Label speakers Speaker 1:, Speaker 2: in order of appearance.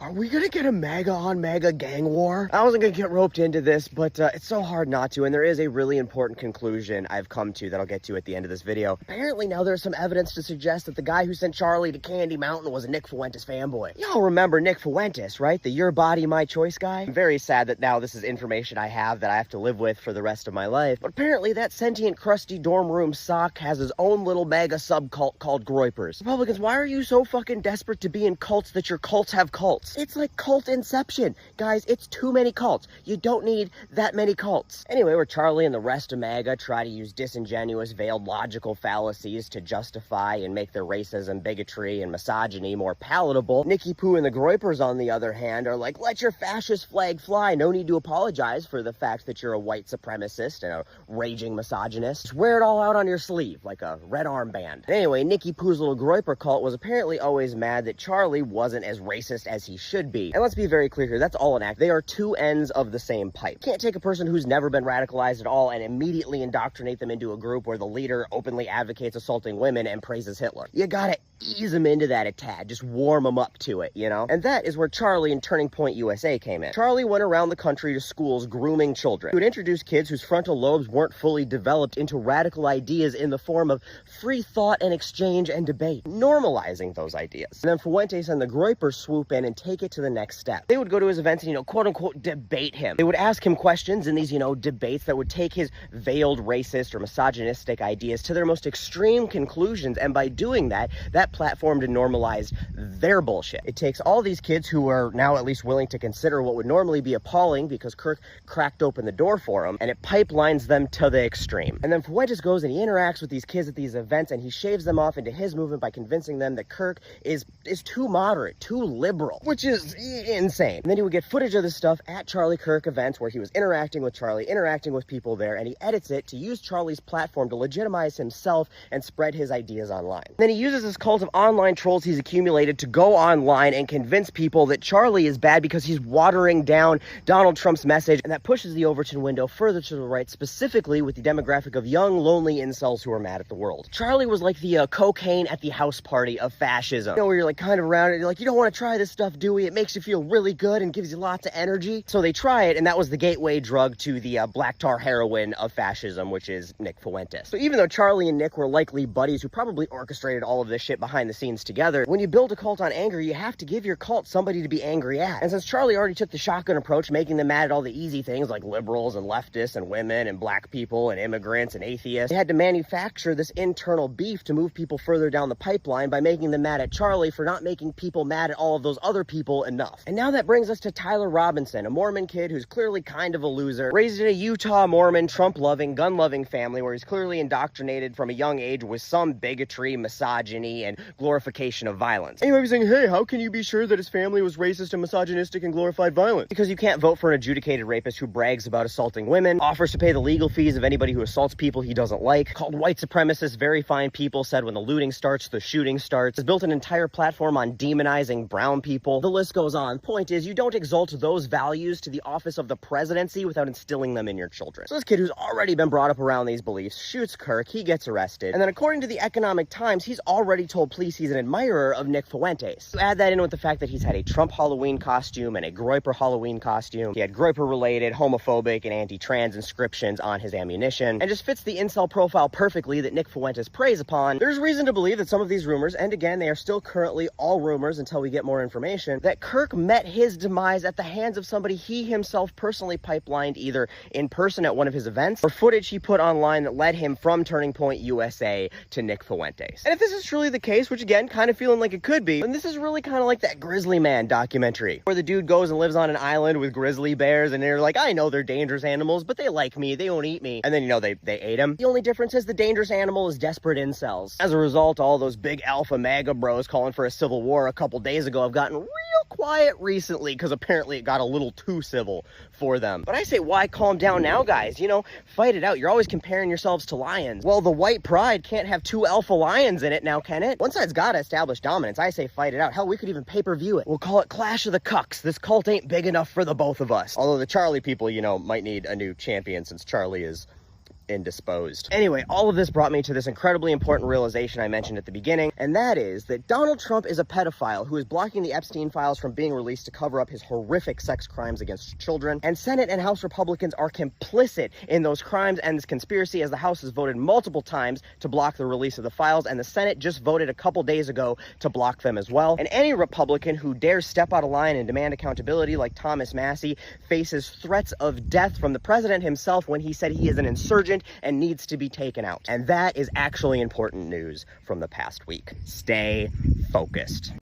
Speaker 1: Are we gonna get a MAGA on MAGA gang war? I wasn't gonna get roped into this, but it's so hard not to, and there is a really important conclusion I've come to that I'll get to at the end of this video. Apparently now there's some evidence to suggest that the guy who sent Charlie to Candy Mountain was a Nick Fuentes fanboy. Y'all remember Nick Fuentes, right? The Your Body, My Choice guy? I'm very sad that now this is information I have that I have to live with for the rest of my life, but apparently that sentient, crusty dorm room sock has his own little MAGA subcult called Groypers. Republicans, why are you so fucking desperate to be in cults that your cults have cults? It's like cult inception. Guys, it's too many cults. You don't need that many cults. Anyway, where Charlie and the rest of MAGA try to use disingenuous, veiled logical fallacies to justify and make their racism, bigotry, and misogyny more palatable, Nicky Poo and the Groypers, on the other hand, are like, let your fascist flag fly. No need to apologize for the fact that you're a white supremacist and a raging misogynist. Just wear it all out on your sleeve, like a red armband. Anyway, Nicky Poo's little Groyper cult was apparently always mad that Charlie wasn't as racist as he should be. And let's be very clear here, that's all an act. They are two ends of the same pipe. You can't take a person who's never been radicalized at all and immediately indoctrinate them into a group where the leader openly advocates assaulting women and praises Hitler. You gotta ease them into that a tad, just warm them up to it, you know? And that is where Charlie and Turning Point USA came in. Charlie went around the country to schools grooming children. He would introduce kids whose frontal lobes weren't fully developed into radical ideas in the form of free thought and exchange and debate, normalizing those ideas. And then Fuentes and the Groypers swoop in and take it to the next step. They would go to his events and, quote unquote, debate him. They would ask him questions in these, debates that would take his veiled racist or misogynistic ideas to their most extreme conclusions. And by doing that, that platformed and normalized their bullshit. It takes all these kids who are now at least willing to consider what would normally be appalling because Kirk cracked open the door for them, and it pipelines them to the extreme. And then Fuentes goes and he interacts with these kids at these events, and he shaves them off into his movement by convincing them that Kirk is too moderate, too liberal, which is insane. And then he would get footage of this stuff at Charlie Kirk events where he was interacting with Charlie, interacting with people there, and he edits it to use Charlie's platform to legitimize himself and spread his ideas online. And then he uses this cult of online trolls he's accumulated to go online and convince people that Charlie is bad because he's watering down Donald Trump's message, and that pushes the Overton window further to the right, specifically with the demographic of young, lonely incels who are mad at the world. Charlie was like the cocaine at the house party of fascism. Where you're like kind of around it, you're like, you don't want to try this stuff, do we? It makes you feel really good and gives you lots of energy. So they try it, and that was the gateway drug to the black tar heroin of fascism, which is Nick Fuentes. So even though Charlie and Nick were likely buddies who probably orchestrated all of this shit behind the scenes together, when you build a cult on anger, you have to give your cult somebody to be angry at. And since Charlie already took the shotgun approach, making them mad at all the easy things like liberals and leftists and women and black people and immigrants and atheists, they had to manufacture this internal beef to move people further down the pipeline by making them mad at Charlie for not making people mad at all of those other people enough. And now that brings us to Tyler Robinson, a Mormon kid who's clearly kind of a loser, raised in a Utah Mormon, Trump-loving, gun-loving family where he's clearly indoctrinated from a young age with some bigotry, misogyny, and glorification of violence. And you might be saying, hey, how can you be sure that his family was racist and misogynistic and glorified violence? Because you can't vote for an adjudicated rapist who brags about assaulting women, offers to pay the legal fees of anybody who assaults people he doesn't like, called white supremacists very fine people, said when the looting starts, the shooting starts, has built an entire platform on demonizing brown people. The list goes on. Point is, you don't exalt those values to the office of the presidency without instilling them in your children. So this kid who's already been brought up around these beliefs shoots Kirk, he gets arrested, and then according to the Economic Times, he's already told police he's an admirer of Nick Fuentes. You add that in with the fact that he's had a Trump Halloween costume and a Groyper Halloween costume. He had Groyper-related, homophobic, and anti-trans inscriptions on his ammunition, and just fits the incel profile perfectly that Nick Fuentes preys upon. There's reason to believe that some of these rumors, and again, they are still currently all rumors until we get more information, that Kirk met his demise at the hands of somebody he himself personally pipelined either in person at one of his events or footage he put online that led him from Turning Point USA to Nick Fuentes. And if this is truly the case, which again, kind of feeling like it could be, then this is really kind of like that Grizzly Man documentary where the dude goes and lives on an island with grizzly bears and they're like, I know they're dangerous animals, but they like me, they won't eat me. And then, they ate him. The only difference is the dangerous animal is desperate incels. As a result, all those big alpha MAGA bros calling for a civil war a couple days ago have gotten real quiet recently because apparently it got a little too civil for them. But I say, why calm down now, guys? Fight it out. You're always comparing yourselves to lions. Well, the white pride can't have two alpha lions in it now, can it? One side's gotta establish dominance. I say fight it out. Hell, we could even pay-per-view it. We'll call it Clash of the Cucks. This cult ain't big enough for the both of us. Although the Charlie people, might need a new champion since Charlie is indisposed. Anyway, all of this brought me to this incredibly important realization I mentioned at the beginning, and that is that Donald Trump is a pedophile who is blocking the Epstein files from being released to cover up his horrific sex crimes against children, and Senate and House Republicans are complicit in those crimes and this conspiracy, as the House has voted multiple times to block the release of the files, and the Senate just voted a couple days ago to block them as well. And any Republican who dares step out of line and demand accountability, like Thomas Massie, faces threats of death from the president himself when he said he is an insurgent and needs to be taken out. And that is actually important news from the past week. Stay focused.